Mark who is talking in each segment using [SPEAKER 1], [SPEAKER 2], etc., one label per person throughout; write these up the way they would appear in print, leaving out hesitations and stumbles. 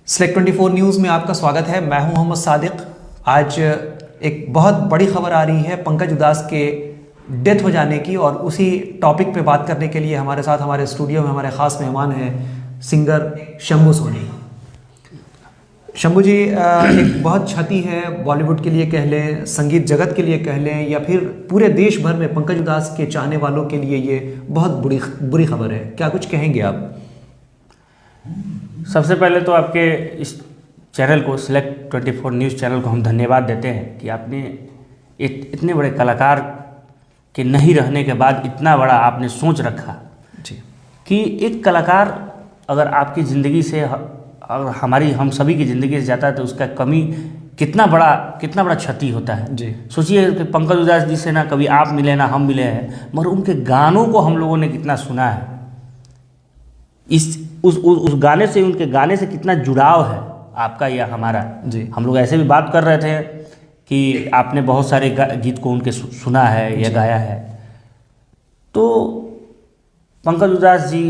[SPEAKER 1] Select 24 news में आपका स्वागत है। मैं हूं मोहम्मद सादिक। आज एक बहुत बड़ी खबर आ रही है पंकज उदास के डेथ हो जाने की, और उसी टॉपिक पे बात करने के लिए हमारे साथ हमारे स्टूडियो में हमारे ख़ास मेहमान हैं सिंगर शंभू सोनी। शंभू जी, एक बहुत क्षति है बॉलीवुड के लिए कह लें, संगीत जगत के लिए कह लें, या फिर पूरे देश भर में पंकज उदास के चाहने वालों के लिए ये बहुत बुरी खबर है। क्या कुछ कहेंगे आप?
[SPEAKER 2] सबसे पहले तो आपके इस चैनल को, सेलेक्ट 24 न्यूज़ चैनल को हम धन्यवाद देते हैं कि आपने इतने बड़े कलाकार के नहीं रहने के बाद इतना बड़ा आपने सोच रखा
[SPEAKER 1] जी
[SPEAKER 2] कि एक कलाकार अगर आपकी ज़िंदगी से, अगर हम सभी की ज़िंदगी से जाता है तो उसका कमी कितना बड़ा क्षति होता है।
[SPEAKER 1] जी
[SPEAKER 2] सोचिए कि पंकज उदास जी से ना कभी आप मिले ना हम मिले हैं, मगर उनके गानों को हम लोगों ने कितना सुना है, उस गाने से, उनके गाने से कितना जुड़ाव है आपका या हमारा।
[SPEAKER 1] जी
[SPEAKER 2] हम लोग ऐसे भी बात कर रहे थे कि आपने बहुत सारे गीत को उनके सुना है या गाया है। तो पंकज उदास जी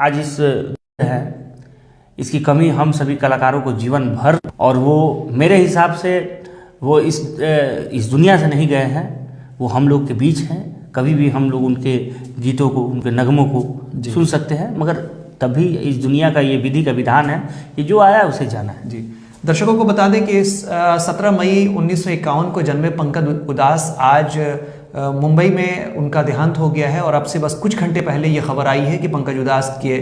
[SPEAKER 2] आज इसकी कमी हम सभी कलाकारों को जीवन भर, और वो मेरे हिसाब से वो इस दुनिया से नहीं गए हैं, वो हम लोग के बीच हैं। कभी भी हम लोग उनके गीतों को, उनके नगमों को सुन सकते हैं, मगर तभी इस दुनिया का ये विधि का विधान है कि जो आया उसे जाना है।
[SPEAKER 1] जी, दर्शकों को बता दें कि 17 मई 1951 को जन्मे पंकज उदास आज मुंबई में उनका देहांत हो गया है, और अब से बस कुछ घंटे पहले ये खबर आई है कि पंकज उदास के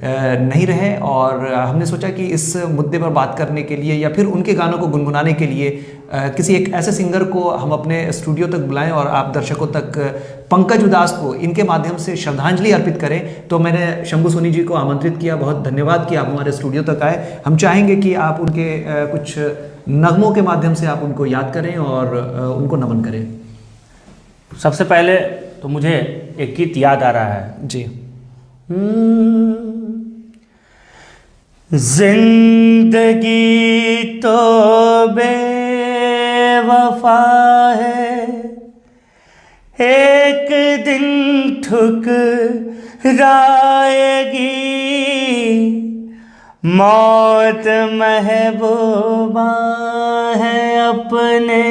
[SPEAKER 1] नहीं रहे। और हमने सोचा कि इस मुद्दे पर बात करने के लिए या फिर उनके गानों को गुनगुनाने के लिए किसी एक ऐसे सिंगर को हम अपने स्टूडियो तक बुलाएं और आप दर्शकों तक पंकज उदास को इनके माध्यम से श्रद्धांजलि अर्पित करें। तो मैंने शंभू सोनी जी को आमंत्रित किया। बहुत धन्यवाद कि आप हमारे स्टूडियो तक आए। हम चाहेंगे कि आप उनके कुछ नगमों के माध्यम से आप उनको याद करें और उनको नमन करें।
[SPEAKER 2] सबसे पहले तो मुझे एक गीत याद आ रहा है।
[SPEAKER 1] जी।
[SPEAKER 2] जिंदगी तो बेवफा है, एक दिन ठुकराएगी, मौत महबूबा है अपने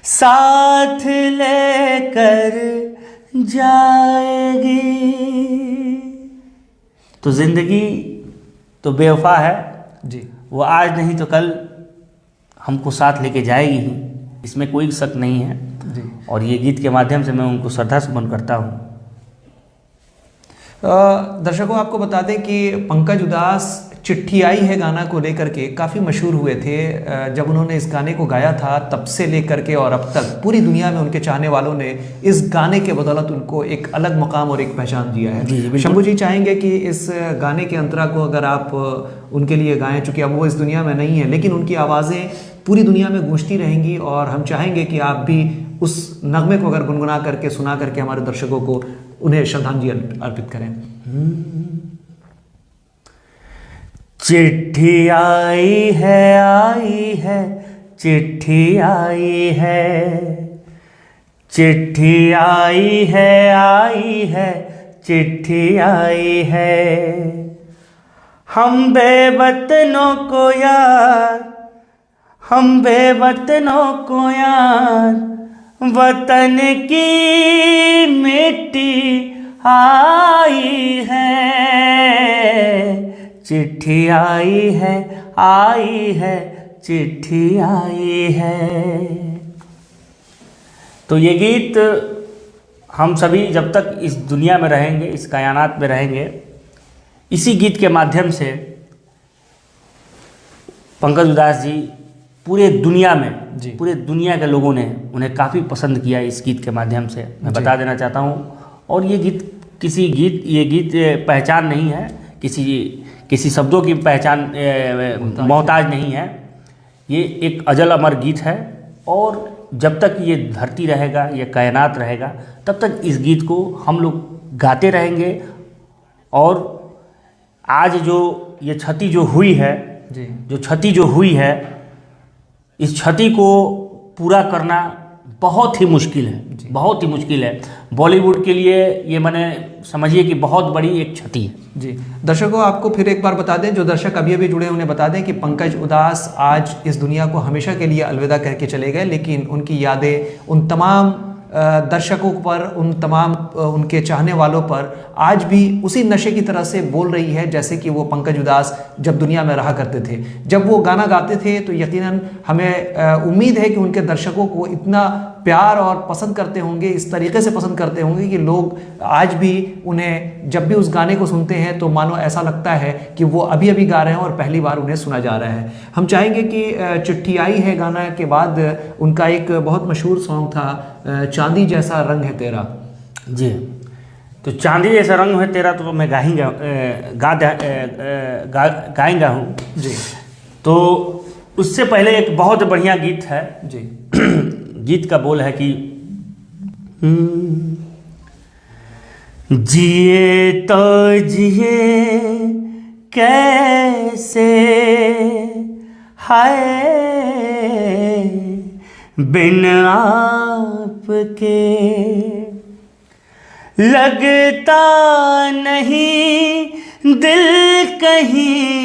[SPEAKER 2] साथ लेकर जाएगी। तो जिंदगी तो बेवफा है
[SPEAKER 1] जी,
[SPEAKER 2] वो आज नहीं तो कल हमको साथ लेके जाएगी ही, इसमें कोई शक नहीं है
[SPEAKER 1] जी।
[SPEAKER 2] और ये गीत के माध्यम से मैं उनको श्रद्धा सुमन करता हूँ।
[SPEAKER 1] दर्शकों, आपको बता दें कि पंकज उदास चिट्ठी आई है गाना को लेकर के काफ़ी मशहूर हुए थे। जब उन्होंने इस गाने को गाया था तब से लेकर के और अब तक पूरी दुनिया में उनके चाहने वालों ने इस गाने के बदौलत उनको एक अलग मकाम और एक पहचान दिया है। शंभू जी चाहेंगे कि इस गाने के अंतरा को अगर आप उनके लिए गाएं, चूँकि अब वो इस दुनिया में नहीं है, लेकिन उनकी आवाज़ें पूरी दुनिया में गूंजती रहेंगी, और हम चाहेंगे कि आप भी उस नगमे को अगर गुनगुना करके, सुना करके हमारे दर्शकों को उन्हें श्रद्धांजलि अर्पित करें।
[SPEAKER 2] चिट्ठी आई है, चिट्ठी आई है, चिट्ठी आई है, चिट्ठी आई है। हम बेवतनों को यार, हम बेवतनों को यार, वतन की मिट्टी आई है। चिट्ठी आई है, चिट्ठी आई है। तो ये गीत हम सभी जब तक इस दुनिया में रहेंगे, इस कायनात में रहेंगे, इसी गीत के माध्यम से पंकज उदास जी पूरे दुनिया में, पूरे दुनिया के लोगों ने उन्हें काफ़ी पसंद किया इस गीत के माध्यम से, मैं बता देना चाहता हूँ। और ये गीत पहचान नहीं है, किसी शब्दों की पहचान मोहताज नहीं है। ये एक अजल अमर गीत है, और जब तक ये धरती रहेगा, ये कायनात रहेगा, तब तक इस गीत को हम लोग गाते रहेंगे। और आज जो ये क्षति जो हुई है, इस क्षति को पूरा करना बहुत ही मुश्किल है, बहुत ही मुश्किल है। बॉलीवुड के लिए ये मैंने समझिए कि बहुत बड़ी एक क्षति है।
[SPEAKER 1] जी दर्शकों, आपको फिर एक बार बता दें, जो दर्शक अभी अभी जुड़े हैं उन्हें बता दें कि पंकज उदास आज इस दुनिया को हमेशा के लिए अलविदा कह के चले गए, लेकिन उनकी यादें उन तमाम दर्शकों पर, उन तमाम उनके चाहने वालों पर आज भी उसी नशे की तरह से बोल रही है जैसे कि वो पंकज उदास जब दुनिया में रहा करते थे। जब वो गाना गाते थे तो यकीनन हमें उम्मीद है कि उनके दर्शकों को इतना प्यार और पसंद करते होंगे, इस तरीके से पसंद करते होंगे कि लोग आज भी उन्हें जब भी उस गाने को सुनते हैं तो मानो ऐसा लगता है कि वो अभी अभी गा रहे हैं और पहली बार उन्हें सुना जा रहा है। हम चाहेंगे कि चिट्ठी आई है गाना के बाद उनका एक बहुत मशहूर सॉन्ग था चांदी जैसा रंग है तेरा।
[SPEAKER 2] जी, तो चांदी जैसा रंग है तेरा तो मैं गाएंगा हूँ
[SPEAKER 1] जी।
[SPEAKER 2] तो उससे पहले एक बहुत बढ़िया गीत है
[SPEAKER 1] जी।
[SPEAKER 2] गीत का बोल है कि जिए तो जिए कैसे हाय बिन आपके, लगता नहीं दिल कहीं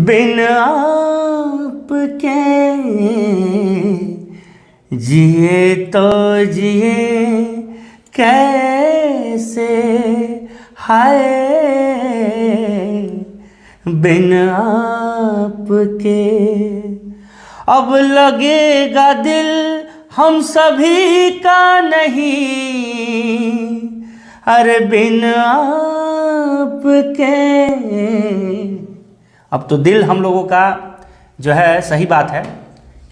[SPEAKER 2] बिन आपके, जिए तो जिए कैसे हाय बिन आपके, अब लगेगा दिल हम सभी का नहीं, अरे बिन आपके। अब तो दिल हम लोगों का जो है, सही बात है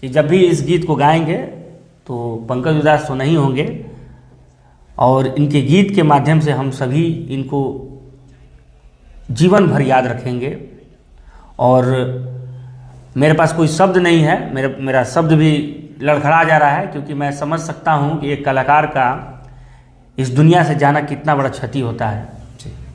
[SPEAKER 2] कि जब भी इस गीत को गाएंगे तो पंकज उदास तो नहीं होंगे और इनके गीत के माध्यम से हम सभी इनको जीवन भर याद रखेंगे। और मेरे पास कोई शब्द नहीं है, मेरा शब्द भी लड़खड़ा जा रहा है, क्योंकि मैं समझ सकता हूँ कि एक कलाकार का इस दुनिया से जाना कितना बड़ा क्षति होता है।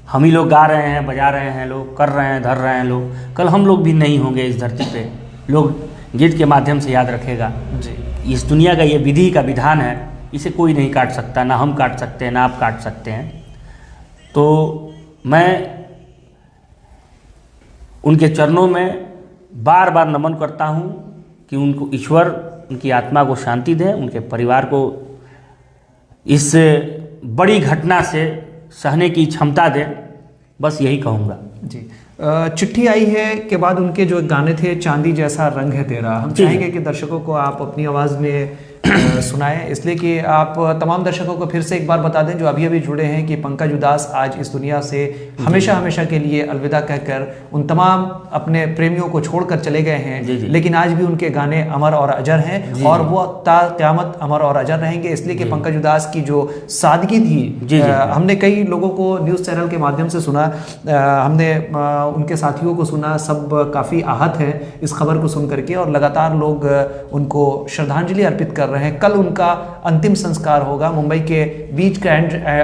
[SPEAKER 2] हम ही लोग गा रहे हैं, बजा रहे हैं, लोग कर रहे हैं, धर रहे हैं लोग, कल हम लोग भी नहीं होंगे इस धरती पे, लोग गीत के माध्यम से याद रखेगा जी। इस दुनिया का ये विधि का विधान है, इसे कोई नहीं काट सकता, ना हम काट सकते हैं ना आप काट सकते हैं। तो मैं उनके चरणों में बार बार नमन करता हूँ कि उनको ईश्वर उनकी आत्मा को शांति दे, उनके परिवार को इस बड़ी घटना से सहने की क्षमता दे, बस यही कहूँगा जी।
[SPEAKER 1] चिट्ठी आई है के बाद उनके जो गाने थे चांदी जैसा रंग है तेरा, हम चाहेंगे कि दर्शकों को आप अपनी आवाज़ में सुनाएं, इसलिए कि आप तमाम दर्शकों को फिर से एक बार बता दें जो अभी अभी जुड़े हैं कि पंकज उदास आज इस दुनिया से हमेशा हमेशा के लिए अलविदा कहकर उन तमाम अपने प्रेमियों को छोड़कर चले गए हैं, लेकिन आज भी उनके गाने अमर और अजर हैं और वो ता क़यामत अमर और अजर रहेंगे। इसलिए कि पंकज उदास की जो सादगी थी, हमने कई लोगों को न्यूज़ चैनल के माध्यम से सुना, हमने उनके साथियों को सुना, सब काफ़ी आहत हैं इस खबर को सुन करके और लगातार लोग उनको श्रद्धांजलि अर्पित कर रहे हैं। कल उनका अंतिम संस्कार होगा मुंबई के बीच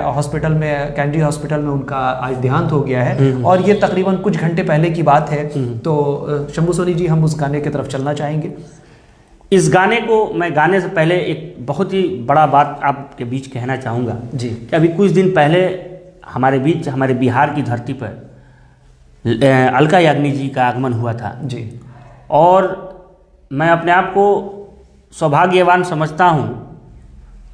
[SPEAKER 1] हॉस्पिटल में, कैंडी हॉस्पिटल में उनका आज देहांत हो गया है और ये तकरीबन कुछ घंटे पहले की बात है। तो शंभू सोनी जी, हम उस गाने की तरफ चलना चाहेंगे।
[SPEAKER 2] इस गाने को मैं गाने से पहले एक बहुत ही बड़ा बात आपके बीच कहना चाहूँगा जी, कि अभी कुछ दिन पहले हमारे बीच, हमारे बिहार की धरती पर अलका याग्निक जी का आगमन हुआ था जी। और मैं अपने आप को सौभाग्यवान समझता हूँ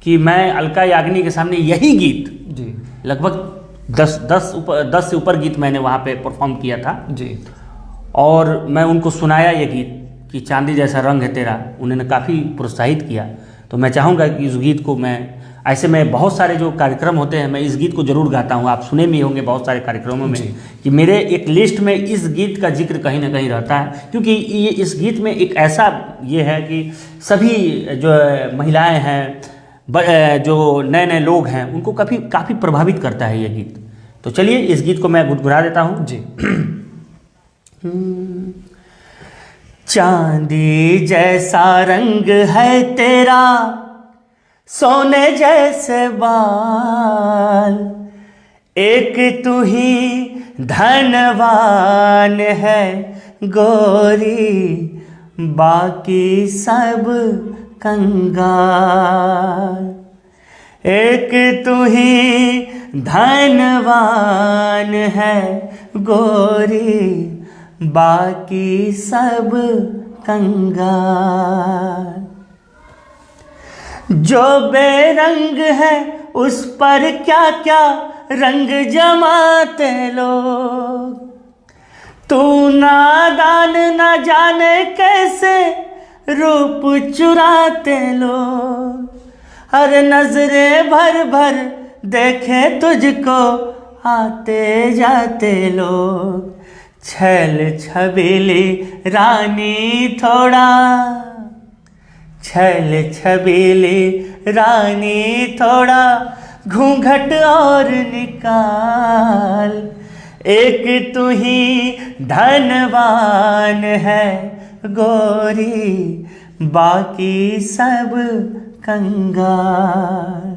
[SPEAKER 2] कि मैं अलका याग्निक के सामने यही गीत जी लगभग 10 से ऊपर गीत मैंने वहाँ पे परफॉर्म किया था जी। और मैं उनको सुनाया ये गीत कि चांदी जैसा रंग है तेरा, उन्होंने काफ़ी प्रोत्साहित किया। तो मैं चाहूँगा कि इस गीत को मैं ऐसे में बहुत सारे जो कार्यक्रम होते हैं मैं इस गीत को जरूर गाता हूँ, आप सुने भी होंगे बहुत सारे कार्यक्रमों में कि मेरे एक लिस्ट में इस गीत का जिक्र कहीं ना कहीं रहता है, क्योंकि ये इस गीत में एक ऐसा ये है कि सभी जो महिलाएं हैं, जो नए नए लोग हैं, उनको काफ़ी प्रभावित करता है ये गीत। तो चलिए इस गीत को मैं गुनगुना देता हूँ जी। चांदी जैसा रंग है तेरा, सोने जैसे बाल, एक तू ही धनवान है गोरी, बाकी सब कंगाल। एक तू ही धनवान है गोरी, बाकी सब कंगाल। जो बेरंग है उस पर क्या क्या रंग जमाते लोग, तू नादान न जाने कैसे रूप चुराते लोग। हर नजरे भर भर देखे तुझको आते जाते लोग। छैल छबीली रानी थोड़ा, छैल छबीली रानी थोड़ा घूंघट और निकाल। एक तू ही धनवान है गोरी, बाकी सब कंगाल।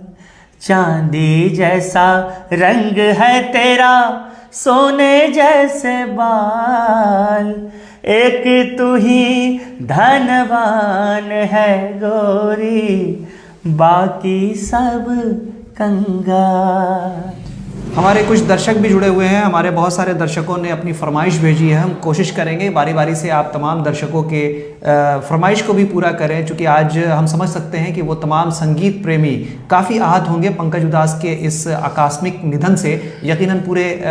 [SPEAKER 2] चांदी जैसा रंग है तेरा, सोने जैसे बाल। एक तू ही धनवान है गोरी, बाकी सब कंगाल।
[SPEAKER 1] हमारे कुछ दर्शक भी जुड़े हुए हैं, हमारे बहुत सारे दर्शकों ने अपनी फरमाइश भेजी है। हम कोशिश करेंगे बारी बारी से आप तमाम दर्शकों के फरमाइश को भी पूरा करें, क्योंकि आज हम समझ सकते हैं कि वो तमाम संगीत प्रेमी काफ़ी आहत होंगे पंकज उधास के इस आकस्मिक निधन से। यकीनन पूरे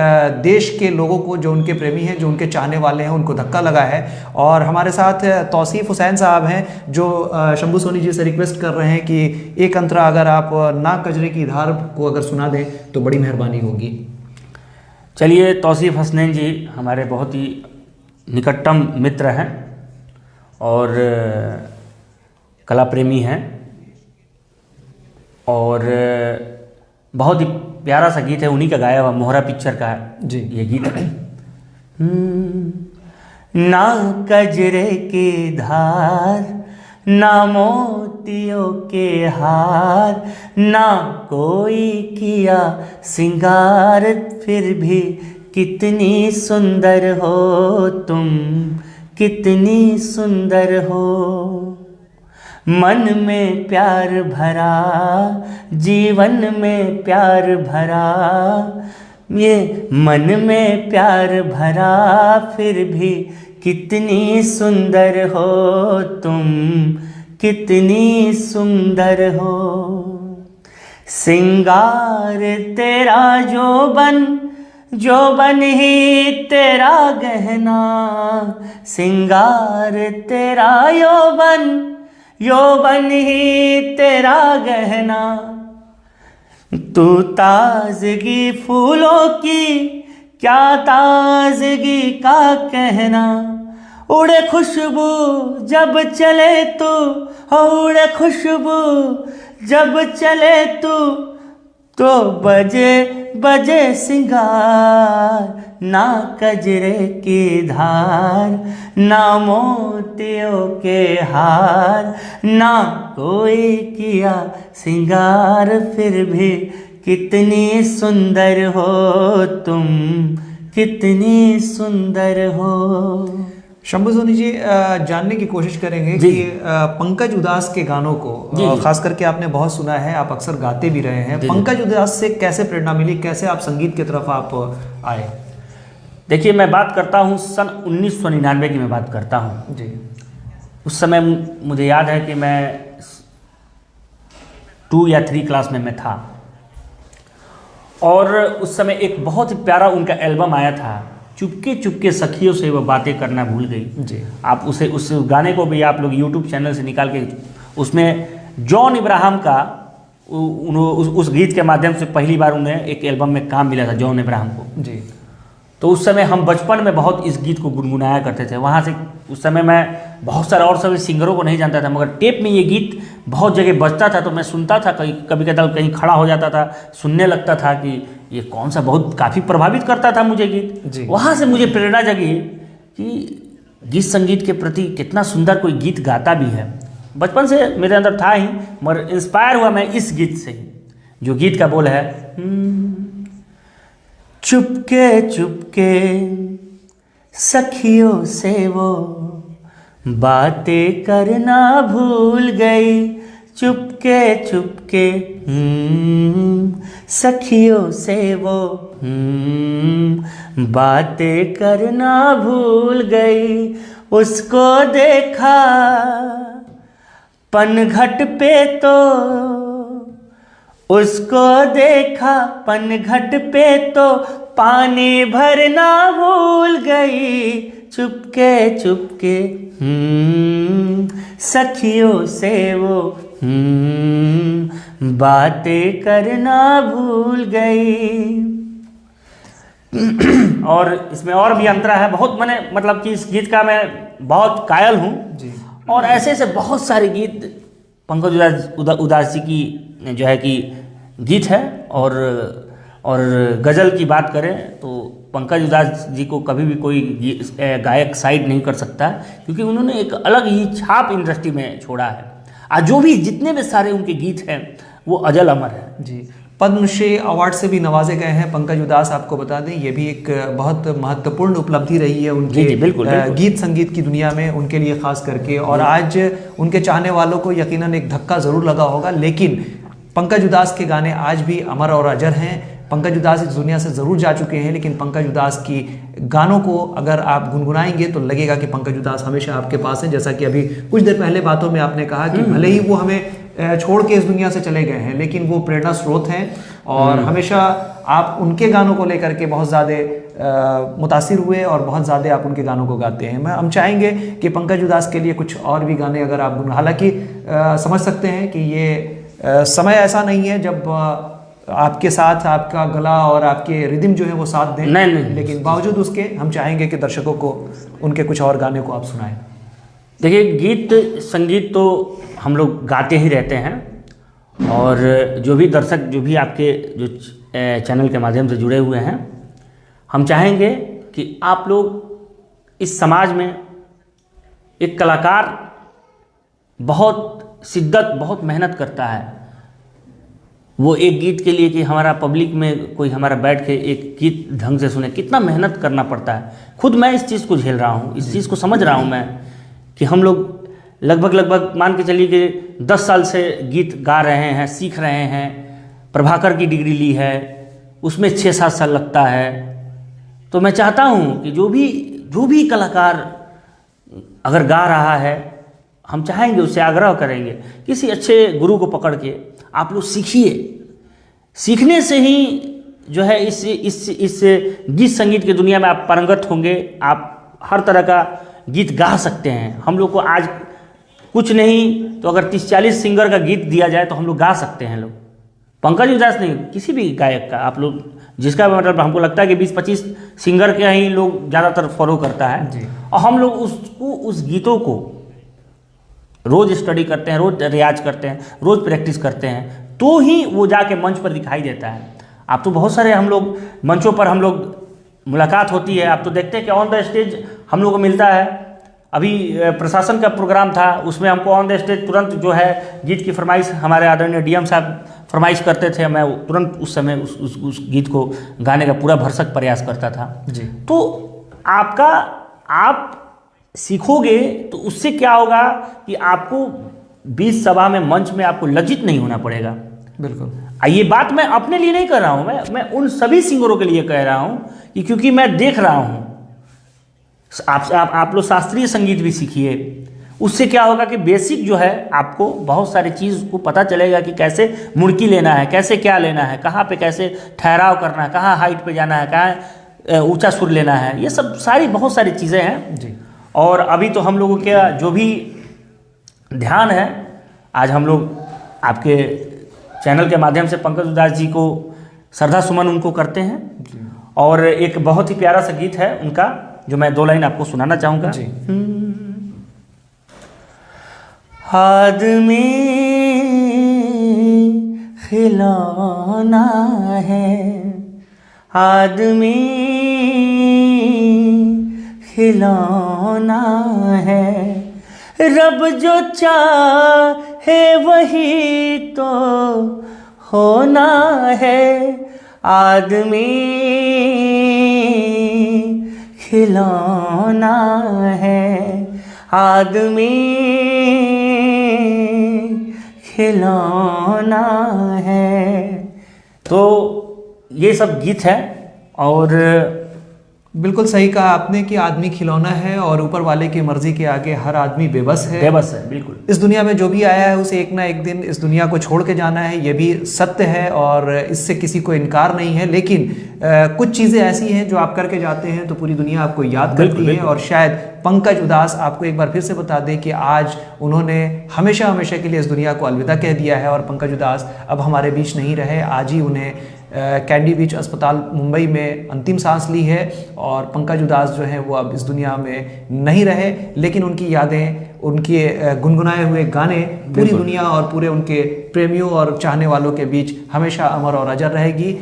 [SPEAKER 1] देश के लोगों को, जो उनके प्रेमी हैं, जो उनके चाहने वाले हैं, उनको धक्का लगा है। और हमारे साथ तौसीफ हुसैन साहब हैं, जो शंभू सोनी जी से रिक्वेस्ट कर रहे हैं कि एक अंतरा अगर आप ना कजरे की धार को अगर सुना दें तो बड़ी मेहरबानी होगी।
[SPEAKER 2] चलिए, तौसीफ हसनैन जी हमारे बहुत ही निकटतम मित्र हैं और कला प्रेमी हैं, और बहुत ही प्यारा सा गीत है, उन्हीं का गाया हुआ, मोहरा पिक्चर का है
[SPEAKER 1] जी
[SPEAKER 2] ये गीत है। ना कजरे की धार, ना मोतियों के हार, ना कोई किया सिंगार, फिर भी कितनी सुंदर हो तुम, कितनी सुंदर हो। मन में प्यार भरा, जीवन में प्यार भरा, ये मन में प्यार भरा, फिर भी कितनी सुंदर हो तुम, कितनी सुंदर हो। सिंगार तेरा जोबन ही तेरा गहना, सिंगार तेरा यौवन ही तेरा गहना। तू ताजगी फूलों की, क्या ताजगी का कहना। उड़े खुशबू जब चले तू, उड़े खुशबू जब चले तू, तो बजे बजे सिंगार। ना कजरे की धार, ना मोतियों के हार, ना कोई किया सिंगार, फिर भी कितनी सुंदर हो तुम, कितनी सुंदर हो।
[SPEAKER 1] शंभू सोनी जी, जानने की कोशिश करेंगे कि पंकज उधास के गानों को खास करके आपने बहुत सुना है, आप अक्सर गाते भी रहे हैं। पंकज उधास से कैसे प्रेरणा मिली, कैसे आप संगीत की तरफ आप आए?
[SPEAKER 2] देखिए, मैं बात करता हूँ सन 1999 की मैं बात करता हूँ
[SPEAKER 1] जी।
[SPEAKER 2] उस समय मुझे याद है कि मैं 2 या 3 क्लास में मैं था, और उस समय एक बहुत ही प्यारा उनका एल्बम आया था, चुपके चुपके सखियों से वो बातें करना भूल गई
[SPEAKER 1] जी।
[SPEAKER 2] आप उस गाने को भी आप लोग यूट्यूब चैनल से निकाल के, उसमें जॉन इब्राहिम का उस गीत के माध्यम से पहली बार उन्हें एक एल्बम में काम मिला था, जॉन इब्राहिम को
[SPEAKER 1] जी।
[SPEAKER 2] तो उस समय हम बचपन में बहुत इस गीत को गुनगुनाया करते थे। वहाँ से उस समय मैं बहुत सारे और सभी सिंगरों को नहीं जानता था, मगर टेप में ये गीत बहुत जगह बजता था, तो मैं सुनता था, कभी कदाल कहीं खड़ा हो जाता था, सुनने लगता था कि ये कौन सा, बहुत काफ़ी प्रभावित करता था मुझे गीत। वहाँ से मुझे प्रेरणा जगी कि गीत संगीत के प्रति कितना सुंदर कोई गीत गाता भी है। बचपन से मेरे अंदर था ही, मगर इंस्पायर हुआ मैं इस गीत से ही, जो गीत का बोल है, चुपके चुपके सखियों से वो बातें करना भूल गई, चुपके चुपके सखियों से वो बातें करना भूल गई। उसको देखा पनघट पे तो, उसको देखा पनघट पे तो पानी भरना भूल गई। चुपके चुपके सखियों से वो बातें करना भूल गई। और इसमें और भी अंतरा है बहुत, मैंने मतलब कि इस गीत का मैं बहुत कायल हूँ
[SPEAKER 1] जी।
[SPEAKER 2] और ऐसे ऐसे बहुत सारे गीत पंकज उदास जी की जो है कि गीत है। और गज़ल की बात करें तो पंकज उदास जी को कभी भी कोई गायक साइड नहीं कर सकता, क्योंकि उन्होंने एक अलग ही छाप इंडस्ट्री में छोड़ा है। आज जो भी जितने भी सारे उनके गीत हैं वो अजल अमर है
[SPEAKER 1] जी। पद्मश्री अवार्ड से भी नवाजे गए हैं पंकज उदास, आपको बता दें ये भी एक बहुत महत्वपूर्ण उपलब्धि रही है उनके
[SPEAKER 2] जी, बिल्कुल।
[SPEAKER 1] गीत संगीत की दुनिया में, उनके लिए खास करके। और आज उनके चाहने वालों को यकीनन एक धक्का ज़रूर लगा होगा, लेकिन पंकज उदास के गाने आज भी अमर और अजर हैं। पंकज उदास इस दुनिया से ज़रूर जा चुके हैं, लेकिन पंकज उदास की गानों को अगर आप गुनगुनाएंगे तो लगेगा कि पंकज उदास हमेशा आपके पास हैं। जैसा कि अभी कुछ देर पहले बातों में आपने कहा कि भले ही वो हमें छोड़ के इस दुनिया से चले गए हैं, लेकिन वो प्रेरणा स्रोत हैं और हमेशा आप उनके गानों को लेकर के बहुत ज़्यादा मुतासिर हुए और बहुत ज़्यादा आप उनके गानों को गाते हैं। हम चाहेंगे कि पंकज उदास के लिए कुछ और भी गाने अगर आप हालांकि समझ सकते हैं कि ये समय ऐसा नहीं है जब आपके साथ आपका गला और आपके रिदम जो है वो साथ दें,
[SPEAKER 2] नहीं।
[SPEAKER 1] लेकिन बावजूद उसके हम चाहेंगे कि दर्शकों को उनके कुछ और गाने को आप सुनाएं।
[SPEAKER 2] देखिए, गीत संगीत तो हम लोग गाते ही रहते हैं, और जो भी दर्शक जो भी आपके जो चैनल के माध्यम से जुड़े हुए हैं, हम चाहेंगे कि आप लोग इस समाज में एक कलाकार बहुत शिद्दत बहुत मेहनत करता है, वो एक गीत के लिए कि हमारा पब्लिक में कोई हमारा बैठ के एक गीत ढंग से सुने, कितना मेहनत करना पड़ता है। खुद मैं इस चीज़ को झेल रहा हूँ, इस चीज़ को समझ रहा हूँ मैं, कि हम लोग लगभग मान के चलिए कि 10 साल से गीत गा रहे हैं, सीख रहे हैं, प्रभाकर की डिग्री ली है, उसमें 6-7 साल लगता है। तो मैं चाहता हूँ कि जो भी कलाकार अगर गा रहा है, हम चाहेंगे, उससे आग्रह करेंगे, किसी अच्छे गुरु को पकड़ के आप लोग सीखिए। सीखने से ही जो है इस गीत संगीत की दुनिया में आप पारंगत होंगे, आप हर तरह का गीत गा सकते हैं। हम लोग को आज कुछ नहीं तो अगर 30-40 सिंगर का गीत दिया जाए तो हम लोग गा सकते हैं। लोग पंकज उदास नहीं, किसी भी गायक का आप लोग जिसका मतलब हमको लगता है कि 20-25 सिंगर के ही लोग ज़्यादातर फॉलो करता है
[SPEAKER 1] जी।
[SPEAKER 2] और हम लोग उस गीतों को रोज़ स्टडी करते हैं, रोज़ रियाज करते हैं, रोज़ प्रैक्टिस करते हैं, तो ही वो जाके मंच पर दिखाई देता है। आप तो बहुत सारे हम लोग मंचों पर हम लोग मुलाकात होती है, आप तो देखते हैं कि ऑन द स्टेज हम लोग को मिलता है। अभी प्रशासन का प्रोग्राम था, उसमें हमको ऑन द स्टेज तुरंत जो है गीत की फरमाइश हमारे आदरणीय डीएम साहब फरमाइश करते थे, मैं तुरंत उस समय उस गीत को गाने का पूरा भरसक प्रयास करता था
[SPEAKER 1] जी।
[SPEAKER 2] तो आप सीखोगे तो उससे क्या होगा कि आपको 20 सभा में मंच में आपको लज्जित नहीं होना पड़ेगा।
[SPEAKER 1] बिल्कुल।
[SPEAKER 2] ये बात मैं अपने लिए नहीं कर रहा हूँ, मैं उन सभी सिंगरों के लिए कह रहा हूँ कि क्योंकि मैं देख रहा हूँ। आप लोग शास्त्रीय संगीत भी सीखिए, उससे क्या होगा कि बेसिक जो है आपको बहुत सारी चीज़ को पता चलेगा कि कैसे मुड़की लेना है, कैसे क्या लेना है, कहाँ पे कैसे ठहराव करना है, कहाँ हाइट पे जाना है, कहाँ ऊंचा सुर लेना है, ये सब बहुत सारी चीज़ें हैं
[SPEAKER 1] जी।
[SPEAKER 2] और अभी तो हम लोगों के जो भी ध्यान है, आज हम लोग आपके चैनल के माध्यम से पंकज उदास जी को श्रद्धा सुमन उनको करते हैं। और एक बहुत ही प्यारा सा गीत है उनका जो मैं 2 लाइन आपको सुनाना चाहूँगा।
[SPEAKER 1] जी।
[SPEAKER 2] आदमी खिलौना है, आदमी खिलौना है, रब जो चाहे वही तो होना है। आदमी खिलौना है, आदमी खिलौना है। तो ये सब गीत है। और
[SPEAKER 1] बिल्कुल सही कहा आपने कि आदमी खिलौना है और ऊपर वाले की मर्जी के आगे हर आदमी बेबस है।
[SPEAKER 2] बेबस है, बिल्कुल।
[SPEAKER 1] इस दुनिया में जो भी आया है उसे एक ना एक दिन इस दुनिया को छोड़ के जाना है, ये भी सत्य है और इससे किसी को इनकार नहीं है। लेकिन कुछ चीज़ें ऐसी हैं जो आप करके जाते हैं तो पूरी दुनिया आपको याद करती है। और शायद पंकज उदास आपको एक बार फिर से बता दें कि आज उन्होंने हमेशा हमेशा के लिए इस दुनिया को अलविदा कह दिया है और पंकज उदास अब हमारे बीच नहीं रहे। आज ही उन्हें कैंडी बीच अस्पताल मुंबई में अंतिम सांस ली है और पंकज उदास जो हैं वो अब इस दुनिया में नहीं रहे, लेकिन उनकी यादें, उनके गुनगुनाए हुए गाने पूरी दुनिया और पूरे उनके प्रेमियों और चाहने वालों के बीच हमेशा अमर और अजर रहेगी।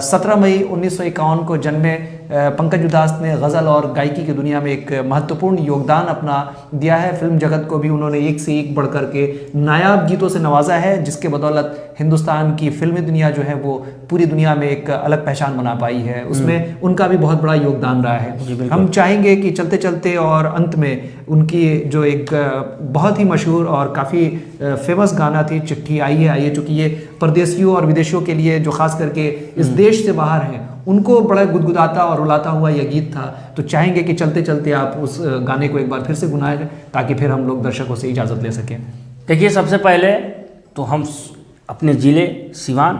[SPEAKER 1] 17 मई 1951 को जन्मे पंकज उदास ने गज़ल और गायकी की दुनिया में एक महत्वपूर्ण योगदान अपना दिया है। फिल्म जगत को भी उन्होंने एक से एक बढ़ कर के नायाब गीतों से नवाजा है, जिसके बदौलत हिंदुस्तान की फिल्मी दुनिया जो है वो पूरी दुनिया में एक अलग पहचान बना पाई है। उसमें उनका भी बहुत बड़ा योगदान रहा है। हम चाहेंगे कि चलते चलते और अंत में उनकी जो एक बहुत ही मशहूर और काफ़ी फेमस गाना थी चिट्ठी आई है आइए, चूँकि ये परदेशियों और विदेशियों के लिए जो खास करके इस देश से बाहर हैं उनको बड़ा गुदगुदाता और रुलाता हुआ यह गीत था। तो चाहेंगे कि चलते चलते आप उस गाने को एक बार फिर से गुनगुनाएं ताकि फिर हम लोग दर्शकों से इजाज़त ले सकें।
[SPEAKER 2] देखिए, सबसे पहले तो हम अपने ज़िले सिवान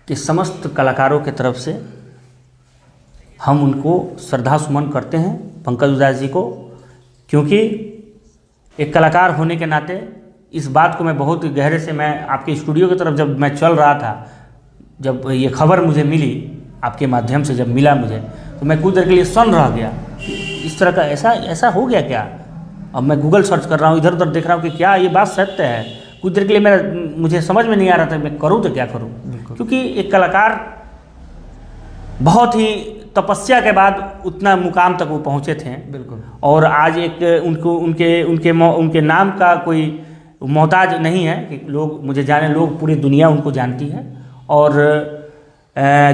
[SPEAKER 2] के समस्त कलाकारों के तरफ से हम उनको श्रद्धा सुमन करते हैं, पंकज उदास जी को, क्योंकि एक कलाकार होने के नाते इस बात को मैं बहुत गहरे से, मैं आपके स्टूडियो की तरफ जब मैं चल रहा था, जब ये खबर मुझे मिली आपके माध्यम से, जब मिला मुझे, तो मैं कुछ देर के लिए सन्न रह गया। इस तरह का ऐसा हो गया क्या? अब मैं गूगल सर्च कर रहा हूँ, इधर उधर देख रहा हूँ कि क्या ये बात सत्य है। कुछ देर के लिए मुझे समझ में नहीं आ रहा था मैं करूँ तो क्या करूँ, क्योंकि एक कलाकार बहुत ही तपस्या के बाद उतना मुकाम तक वो पहुँचे थे।
[SPEAKER 1] बिल्कुल। और
[SPEAKER 2] आज एक उनके नाम का कोई मोहताज नहीं है कि लोग मुझे जाने, लोग पूरी दुनिया उनको जानती है। और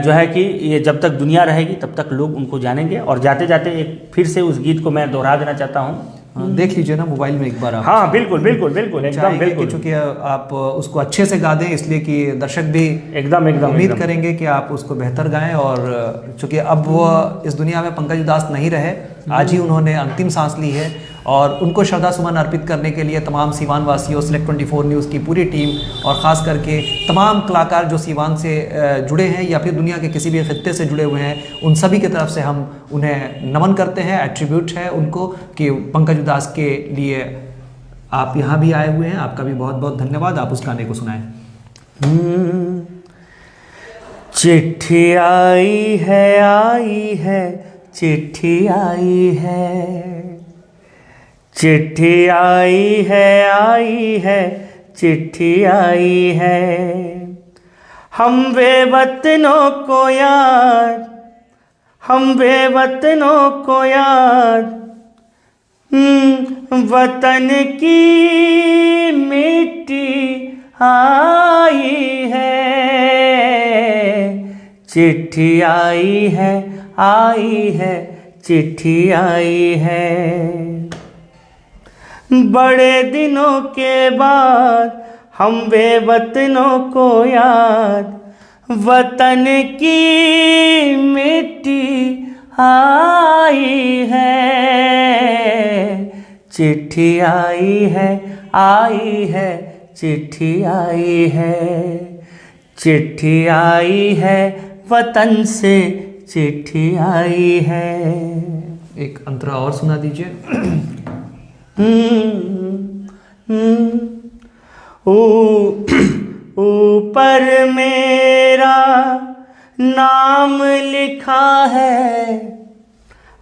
[SPEAKER 2] जो है कि ये जब तक दुनिया रहेगी तब तक लोग उनको जानेंगे। और जाते जाते एक फिर से उस गीत को मैं दोहरा देना चाहता हूँ।
[SPEAKER 1] देख लीजिए ना मोबाइल में एक बार आप।
[SPEAKER 2] हाँ, बिल्कुल बिल्कुल बिल्कुल, एकदम बिल्कुल।
[SPEAKER 1] चूँकि आप उसको अच्छे से गा दें, इसलिए कि दर्शक भी
[SPEAKER 2] एकदम
[SPEAKER 1] उम्मीद करेंगे कि आप उसको बेहतर गाएं। और चूँकि अब वो इस दुनिया में पंकज उदास नहीं रहे, आज ही उन्होंने अंतिम सांस ली है और उनको श्रद्धा सुमन अर्पित करने के लिए तमाम सीवान वासियों, सिलेक्ट 24 न्यूज़ की पूरी टीम और ख़ास करके तमाम कलाकार जो सीवान से जुड़े हैं या फिर दुनिया के किसी भी खित्ते से जुड़े हुए हैं, उन सभी की तरफ से हम उन्हें नमन करते हैं। एट्रीब्यूट है उनको कि पंकज उदास के लिए आप यहाँ भी आए हुए हैं। आपका भी बहुत बहुत धन्यवाद। आप उस गाने को सुनाएं।
[SPEAKER 2] चिट्ठी आई है, चिट्ठी आई है, चिट्ठी आई है, चिट्ठी आई है। हम बेवतनों को याद, हम बेवतनों को याद, वतन की मिट्टी आई है। चिट्ठी आई है, चिट्ठी आई है। बड़े दिनों के बाद हम बेवतनों को याद, वतन की मिट्टी आई है। चिट्ठी आई है, चिट्ठी आई है, चिट्ठी आई है, वतन से चिट्ठी आई है।
[SPEAKER 1] एक अंतरा और सुना दीजिए।
[SPEAKER 2] ऊपर मेरा नाम लिखा है,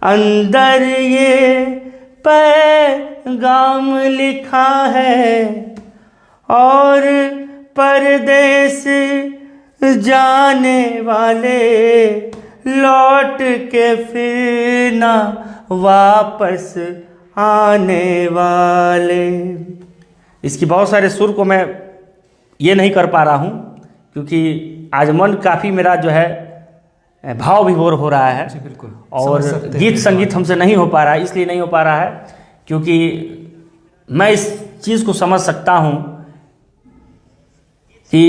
[SPEAKER 2] अंदर ये पैगाम लिखा है, और परदेस जाने वाले लौट के फिर ना वापस आने वाले। इसकी बहुत सारे सुर को मैं ये नहीं कर पा रहा हूँ क्योंकि आज मन काफ़ी मेरा जो है भाव विभोर हो रहा है।
[SPEAKER 1] बिल्कुल।
[SPEAKER 2] और गीत संगीत हमसे नहीं हो पा रहा है, इसलिए नहीं हो पा रहा है क्योंकि मैं इस चीज़ को समझ सकता हूँ कि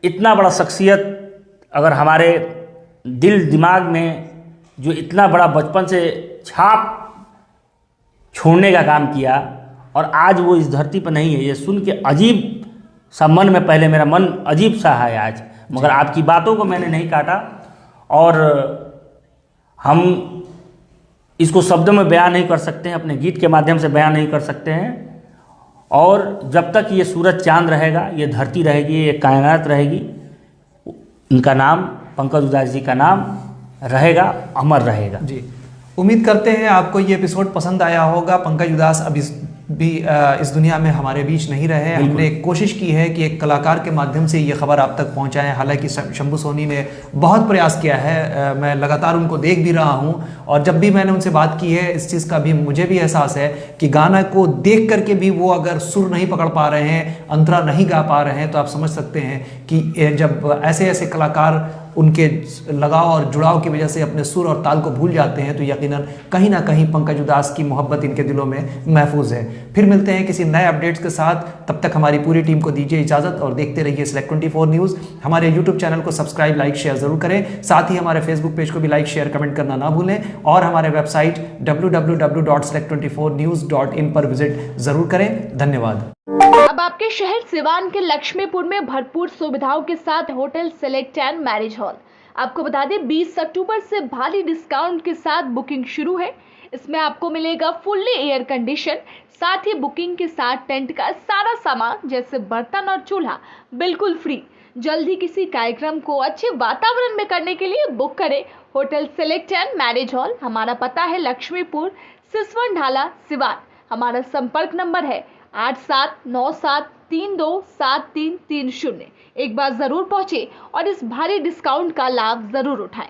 [SPEAKER 2] इतना बड़ा शख्सियत अगर हमारे दिल दिमाग में जो इतना बड़ा बचपन से छाप छोड़ने का काम किया और आज वो इस धरती पर नहीं है, ये सुन के अजीब सा मन में, पहले मेरा मन अजीब सा है आज, मगर आपकी बातों को मैंने नहीं काटा और हम इसको शब्दों में बयान नहीं कर सकते हैं, अपने गीत के माध्यम से बयान नहीं कर सकते हैं। और जब तक ये सूरज चांद रहेगा, ये धरती रहेगी, ये कायनात रहेगी, इनका नाम, पंकज उदास जी का नाम रहेगा, अमर रहेगा।
[SPEAKER 1] जी, उम्मीद करते हैं आपको ये एपिसोड पसंद आया होगा। पंकज उदास अब इस दुनिया में हमारे बीच नहीं रहे। हमने कोशिश की है कि एक कलाकार के माध्यम से ये खबर आप तक पहुंचाएं। हालांकि शंभू सोनी ने बहुत प्रयास किया है, मैं लगातार उनको देख भी रहा हूं और जब भी मैंने उनसे बात की है, इस चीज़ का भी मुझे भी एहसास है कि गाना को देख करके भी वो अगर सुर नहीं पकड़ पा रहे हैं, अंतरा नहीं गा पा रहे हैं, तो आप समझ सकते हैं कि जब ऐसे ऐसे कलाकार उनके लगाव और जुड़ाव की वजह से अपने सुर और ताल को भूल जाते हैं, तो यकीनन कहीं ना कहीं पंकज उदास की मोहब्बत इनके दिलों में महफूज है। फिर मिलते हैं किसी नए अपडेट्स के साथ, तब तक हमारी पूरी टीम को दीजिए इजाज़त और देखते रहिए Select24 न्यूज़। हमारे यूट्यूब चैनल को सब्सक्राइब, लाइक, शेयर ज़रूर करें। साथ ही हमारे फेसबुक पेज को भी लाइक, शेयर, कमेंट करना ना भूलें और हमारे वेबसाइट www.select24news.in पर विजिट ज़रूर करें। धन्यवाद।
[SPEAKER 3] अब आपके शहर सिवान के लक्ष्मीपुर में भरपूर सुविधाओं के साथ hotel select and marriage hall. आपको बता दें 20 अक्टूबर से भारी डिस्काउंट के साथ बुकिंग शुरू है। इसमें आपको मिलेगा फुल्ली एयर कंडीशन, साथ ही बुकिंग के साथ टेंट का सारा सामान जैसे बर्तन और चूल्हा बिल्कुल फ्री। जल्द ही किसी कार्यक्रम को अच्छे वातावरण में करने के लिए बुक करें hotel select and marriage hall. हमारा पता है लक्ष्मीपुर, सिसवन ढाला, सिवान। हमारा संपर्क नंबर है 8797327330। एक बार जरूर पहुंचे और इस भारी डिस्काउंट का लाभ जरूर उठाएं।